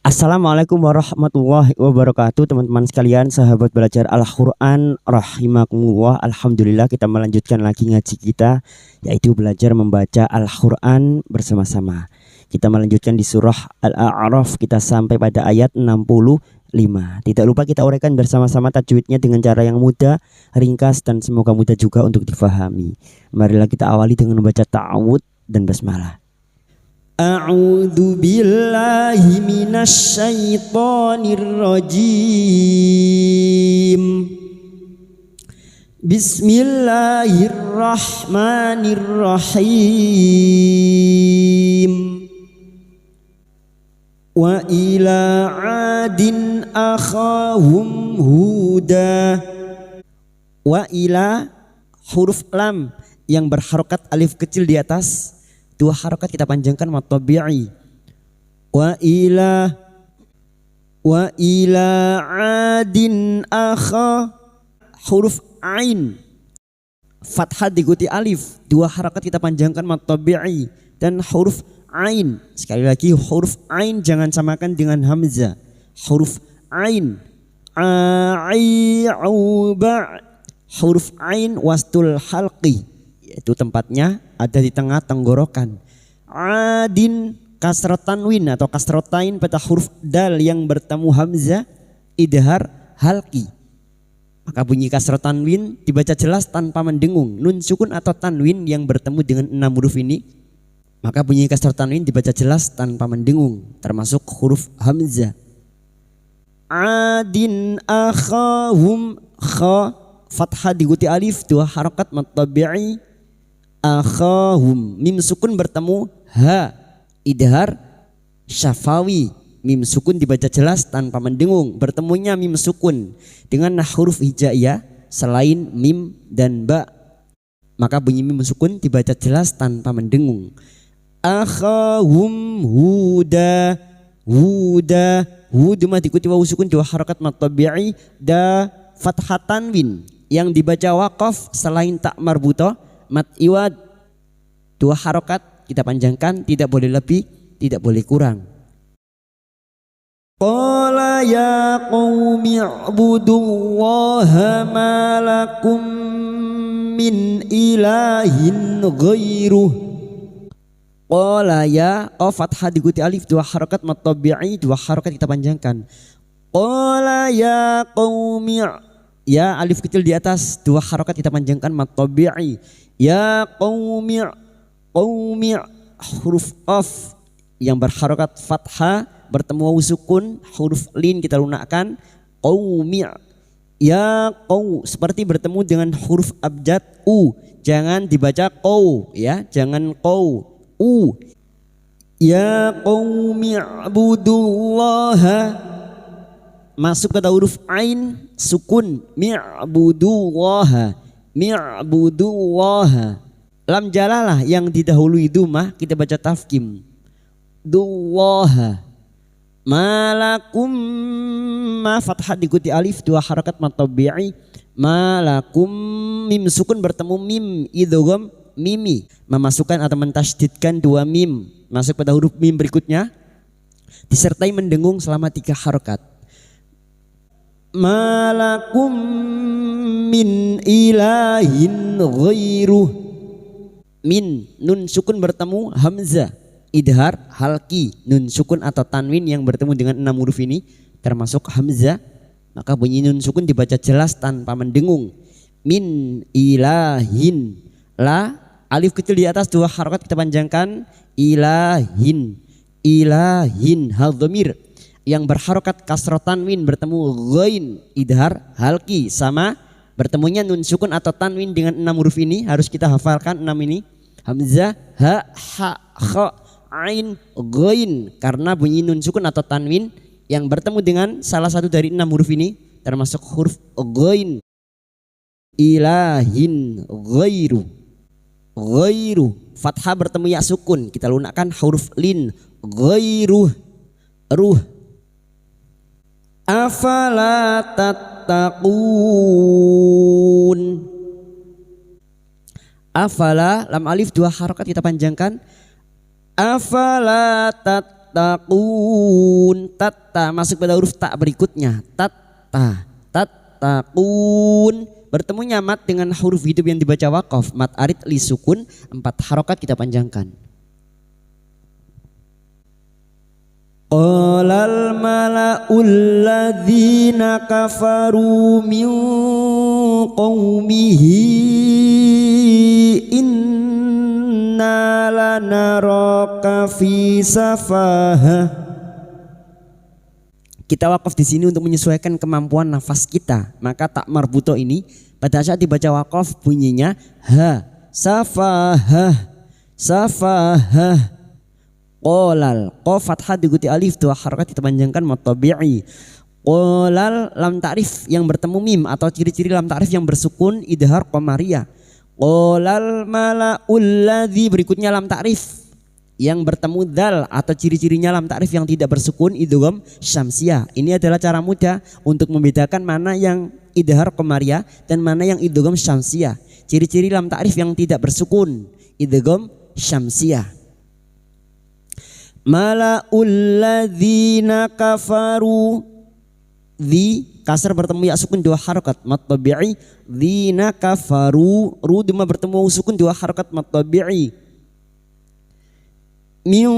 Assalamualaikum warahmatullahi wabarakatuh, teman-teman sekalian, sahabat belajar Al-Quran rahimakumullah. Alhamdulillah, kita melanjutkan lagi ngaji kita, yaitu belajar membaca Al-Quran bersama-sama. Kita melanjutkan di surah Al-A'raf, kita sampai pada ayat 65. Tidak lupa kita uraikan bersama-sama tajwidnya dengan cara yang mudah, ringkas, dan semoga mudah juga untuk difahami. Marilah kita awali dengan membaca ta'awud dan basmalah. A'udzu billahi minasy syaithanir rajim. Bismillahirrahmanirrahim. Wa ila 'adin akhahum huda. Wa ila, huruf lam yang berharokat alif kecil di atas, dua harokat kita panjangkan matabi'i. Wa ila adin akha, huruf ain fathah diikuti alif, dua harokat kita panjangkan matabi'i. Dan huruf ain, sekali lagi huruf ain jangan samakan dengan hamzah. Huruf ain huruf ain wastul halqi, yaitu tempatnya ada di tengah tenggorokan. Adin kasrat tanwin atau kasrotain pada huruf dal yang bertemu hamzah, idhar halqi. Maka bunyi kasrat tanwin dibaca jelas tanpa mendengung. Nun sukun atau tanwin yang bertemu dengan 6 huruf ini, maka bunyi kasrat tanwin dibaca jelas tanpa mendengung, termasuk huruf hamzah. Adin akhahum, kha fathah diikuti alif, dua harokat matabi'i. Akhahum, mim sukun bertemu ha, idhar syafawi. Mim sukun dibaca jelas tanpa mendengung. Bertemunya mim sukun dengan huruf hijaiyah selain mim dan ba, maka bunyi mim sukun dibaca jelas tanpa mendengung. Akhahum huda, hudumah diikuti wawu sukun dua harakat matabi'i. Da fathah tanwin yang dibaca waqaf selain tak marbutoh, mat iwad, dua harokat kita panjangkan, tidak boleh lebih, tidak boleh kurang. Qala ya qaumi i'budullaha ma lakum min ilahin ghairuh. Qala ya, fathah diikuti alif, dua harokat matabi'i, dua harokat kita panjangkan. Qala ya qaumi, ya alif kecil di atas, dua harokat kita panjangkan matabi'i. Ya qaumi, huruf qaf yang berharokat fathah bertemu wawu sukun, huruf lin kita lunakkan. Qaumi, ya qaw, seperti bertemu dengan huruf abjad u, jangan dibaca qaw ya, jangan qaw, u. Ya qaumi i'budullaha, masuk pada huruf ain sukun, mi'budullaha, mi'budullaha. Lam jalalah yang didahului dumah kita baca tafkim, dullaha. Malakum, ma fathah diikuti alif, dua harakat matabi'i. Malakum, mim sukun bertemu mim, idgham mimi, memasukkan atau mentasydidkan dua mim masuk pada huruf mim berikutnya disertai mendengung selama 3 harakat. Malakum min ilahin ghairuh. Min, nun sukun bertemu hamzah, idhar halki. Nun sukun atau tanwin yang bertemu dengan 6 huruf ini termasuk hamzah, maka bunyi nun sukun dibaca jelas tanpa mendengung. Min ilahin, la alif kecil di atas, dua harakat kita panjangkan. Ilahin, ilahin, hal dhamir yang berharokat kasrah tanwin bertemu ghain, idhar halki. Sama bertemunya nun sukun atau tanwin dengan 6 huruf ini harus kita hafalkan 6 ini. Hamzah, ha, ha, kha, ain, ghain, karena bunyi nun sukun atau tanwin yang bertemu dengan salah satu dari 6 huruf ini termasuk huruf ghain. Ilahin ghairu, ghairu, fathah bertemu ya sukun kita lunakkan huruf lin, ghairu, ruh. Afala tattaqun, afala lam alif dua harakat kita panjangkan. Afala tattaqun, tattaqun. Tatta masuk pada huruf tak berikutnya. Tattaqun. Bertemunya mat dengan huruf hidup yang dibaca waqaf. Mat arid li sukun, 4 harokat kita panjangkan. Qalal mala'ul ladzina kafaru min qaumihi inna lanaraka fi safaha. Kita wakaf di sini untuk menyesuaikan kemampuan nafas kita. Maka tak marbuto ini pada saat dibaca wakaf bunyinya ha, safahah, safahah. Qolal, qaf fathah diikuti alif, 2 harokat dipanjangkan mat tabi'i. Qolal lam ta'rif yang bertemu mim atau ciri-ciri lam ta'rif yang bersukun idhar qamariyah. Qolal mala'ul ladzi berikutnya lam ta'rif yang bertemu dal atau ciri-cirinya lam ta'rif yang tidak bersukun idgham syamsiyah. Ini adalah cara mudah untuk membedakan mana yang idhar qamariyah dan mana yang idgham syamsiyah. Ciri-ciri lam ta'rif yang tidak bersukun idgham syamsiyah. Mala'ul ladzina kafaru, di kasar bertemu ya sukun 2 harokat mat tabi'i. Dzina kafaru, ru dima bertemu sukun 2 harokat mat tabi'i. Min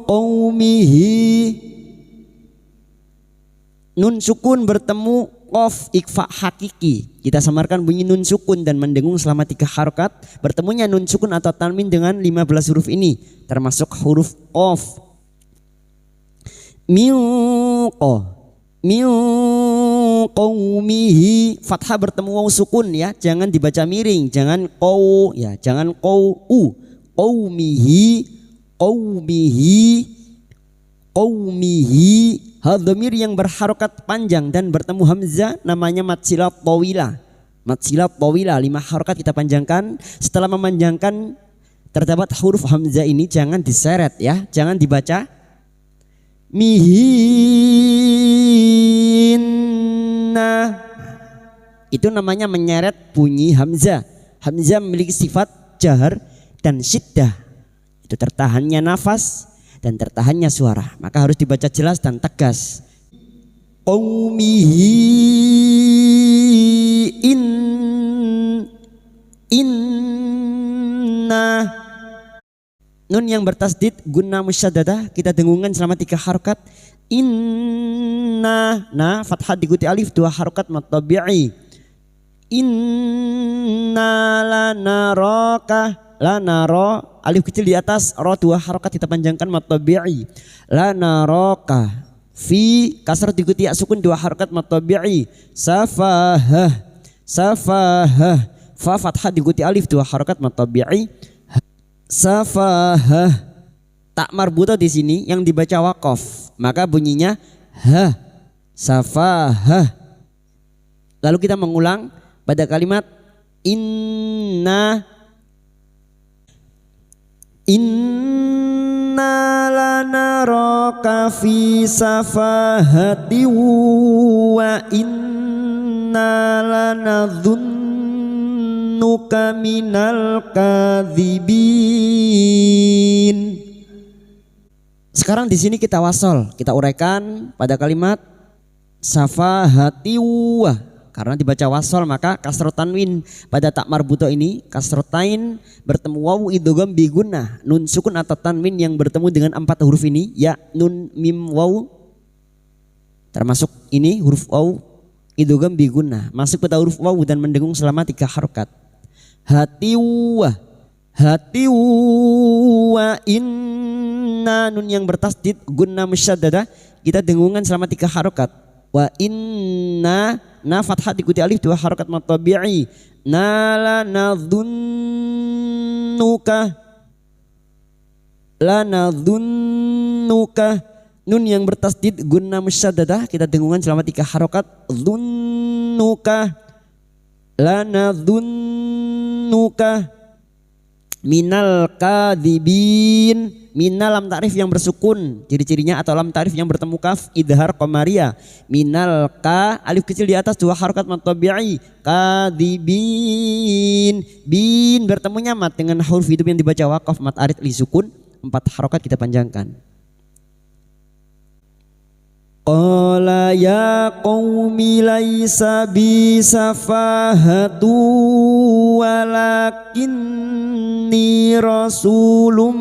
qaumihi, nun sukun bertemu qaf ikfa hakiki. Kita samarkan bunyi nun sukun dan mendengung selama 3 harokat. Bertemunya nun sukun atau tanwin dengan 15 huruf ini termasuk huruf qaf. Min qaumihi, fathah bertemu waw sukun ya, jangan dibaca miring, jangan qau ya, jangan qau. Qaumihi hadhamir yang berharokat panjang dan bertemu hamzah namanya mat silab tawilah. Mat silab tawilah 5 harokat kita panjangkan. Setelah memanjangkan terdapat huruf hamzah ini jangan diseret ya, jangan dibaca mihinna. Itu namanya menyeret bunyi hamzah. Hamzah memiliki sifat jahar dan syiddah. Itu tertahannya nafas dan tertahannya suara, maka harus dibaca jelas dan tegas. Qaumihi inna, nun yang bertasdid guna musyaddadah kita dengungkan selama 3 harokat. Inna, nah fathah diikuti alif, 2 harokat mat tabi'i. Inna lanaraka, lanaro alif kecil di atas, ro 2 harokat kita panjangkan mat tabi'i. Lanaraka, fi kasar diikuti ya sukun 2 harokat mat tabi'i. Safahah, safahah, fa fathah diikuti alif, 2 harokat mat tabi'i. Safahah, tak marbuta di sini yang dibaca waqaf, maka bunyinya ha, safahah. Lalu kita mengulang pada kalimat inna lanaraka fi safahati wa inna lanadhunnuka minal kadzibin. Sekarang di sini kita wasol, kita uraikan pada kalimat safahati wa. Karena dibaca wasol maka kasrot tanwin pada tak marbuto ini, kasrotain bertemu wawu idgham bi gunnah, nun sukun atau tanwin yang bertemu dengan 4 huruf ini ya, nun mim wawu, termasuk ini huruf wawu idgham bi gunnah, masuk pada huruf wawu dan mendengung selama 3 harokat. Hati wa inna, nun yang bertasdid gunnah musyaddadah kita dengungkan selama 3 harokat. Wa inna, na fathah diikuti alif, 2 harokat mat tabi'i. Na lanadhunnuka, lanadhunnuka, nun yang bertasdid gunnah musyaddadah kita dengungkan selama 3 harokat. Dhunnuka, lanadhunnuka minal kadzibin. Minal lam ta'rif yang bersukun, ciri-cirinya atau lam ta'rif yang bertemu kaf idhar qamariyah. Minal ka, alif kecil di atas, 2 harokat mat tabi'i. Kadzibin, bin bertemunya mat dengan huruf hidup yang dibaca waqaf mat arid li sukun, 4 harokat kita panjangkan. Qala ya qaumi laisa bi safahatu walakinni rasulun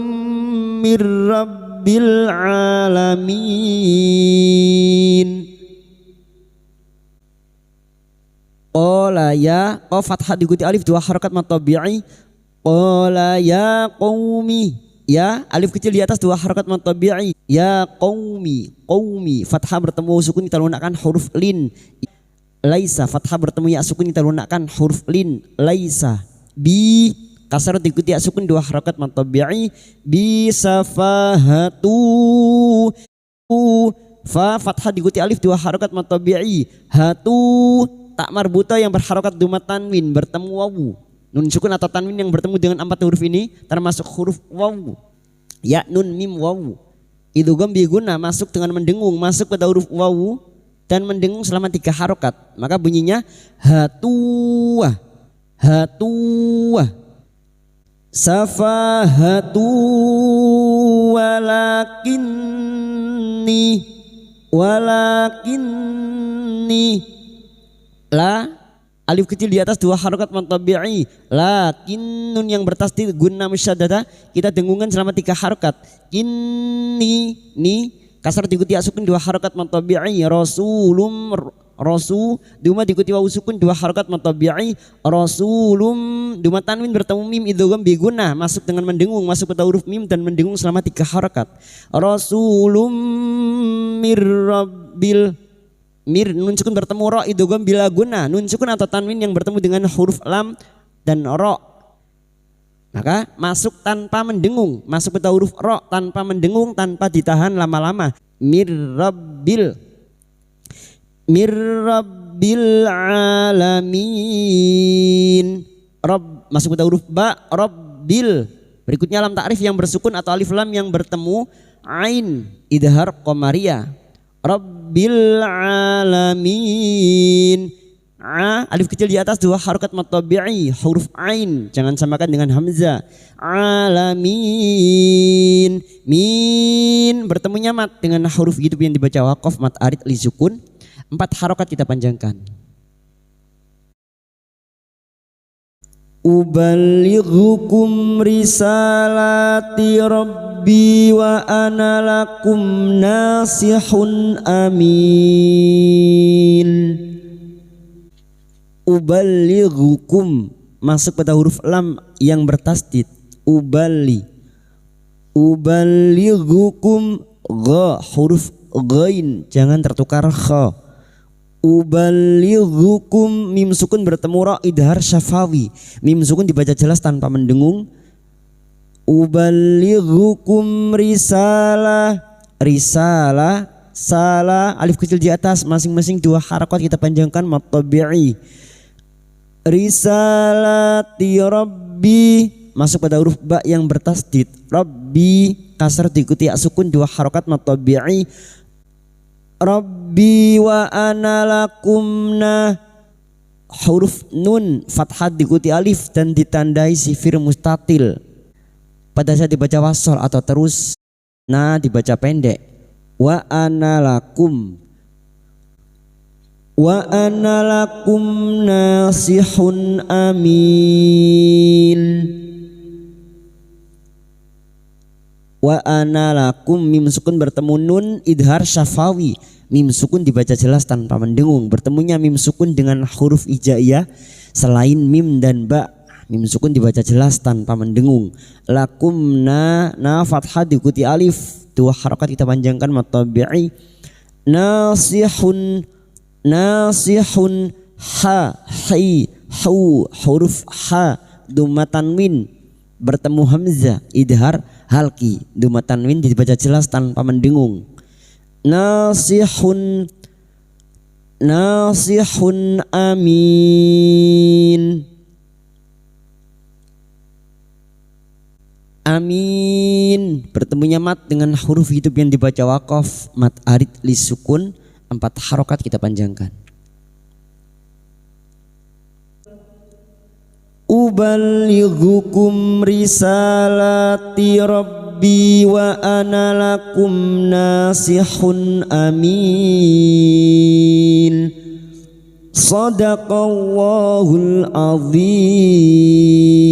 mir rabbil alamin. Qala ya, fathah diikuti alif 2 harokat mad tabi'i. Qala ya qaumi, ya alif kecil di atas 2 harokat mad tabi'i. Ya qaumi, qaumi fathah bertemu sukun kita lunakkan huruf lin. Laisa fathah bertemu ya sukun kita lunakkan huruf lin. Laisa bi kasar diikuti ya sukun 2 harokat mad tabi'i. Bi safahatu, fa fathah diikuti alif 2 harokat mad tabi'i. Hatu tak marbuta yang berharokat dumat tanwin bertemu wawu. Nun sukun atau tanwin yang bertemu dengan 4 huruf ini termasuk huruf wawu. Ya nun mim wawu. Idgham bi gunna masuk dengan mendengung, masuk pada huruf wawu dan mendengung selama 3 harokat. Maka bunyinya hatuwah, hatuwah. Safahatu walakinni, walakinni. La alif kecil di atas 2 harokat mad tabi'i. Lakin nun yang bertasdid gunna musyaddadah kita dengungkan selama 3 harokat. Inni ni kasar diikuti ya sukun 2 harokat mad tabi'i. Rasulum rasu duma diikuti wawu sukun 2 harokat mad tabi'i. Rasulum duma tanwin bertemu mim idgham bi gunnah masuk dengan mendengung, masuk pada huruf mim dan mendengung selama 3 harokat. Rasulum mir rabbil, mir nun sukun bertemu ro idgham bila guna, nun sukun atau tanwin yang bertemu dengan huruf lam dan ro maka masuk tanpa mendengung, masuk pada huruf ro tanpa mendengung, tanpa ditahan lama-lama. Mir rabbil, mir rabbil alamin. Rob masuk pada huruf ba, rabbil. Berikutnya lam ta'rif yang bersukun atau alif lam yang bertemu ain idhar qamariyah. Rabbil alamin. Alif kecil di atas 2 harokat mad tabi'i huruf ain, jangan samakan dengan hamzah. Alamin, min bertemunya mat dengan huruf hidup yang dibaca waqaf mad arid li sukun. 4 harokat kita panjangkan. Ubalighukum risalati rabbi wa ana lakum nasihun amin. Ubalighukum masuk pada huruf lam yang bertasdid. Ubali, ubalighukum gha huruf ghain jangan tertukar kha. Ubalighukum mim sukun bertemu ra idhar syafawi, mim sukun dibaca jelas tanpa mendengung. Ubalighukum risalah, risalah salah alif kecil di atas masing-masing 2 harokat kita panjangkan mad tabi'i. Risalati rabbi masuk pada huruf ba yang bertasdid. Rabbi kasar diikuti ya sukun 2 harokat mad tabi'i. Rabbi wa ana lakumna huruf nun fathah diikuti alif dan ditandai sifir mustatil. Pada saat dibaca wasol atau terus nah dibaca pendek. Wa ana lakum, wa ana lakum nasihun amin. Wa ana lakum mim sukun bertemu nun idhar syafawi, mim sukun dibaca jelas tanpa mendengung. Bertemunya mim sukun dengan huruf hijaiyah selain mim dan ba, mim sukun dibaca jelas tanpa mendengung. Lakum na fathah diikuti alif 2 harokat kita panjangkan mad tabi'i. Nasihun, nasihun ha hi hu huruf ha dhamma tanwin bertemu hamzah idhar halki, dhamma tanwin dibaca jelas tanpa mendengung. Nasihun, nasihun amin. Amin bertemunya mat dengan huruf hidup yang dibaca waqaf mat arid li sukun. 4 harokat kita panjangkan. ubalighukum risalati rabbi wa ana lakum nasihun amin. Sadaqallahul azim.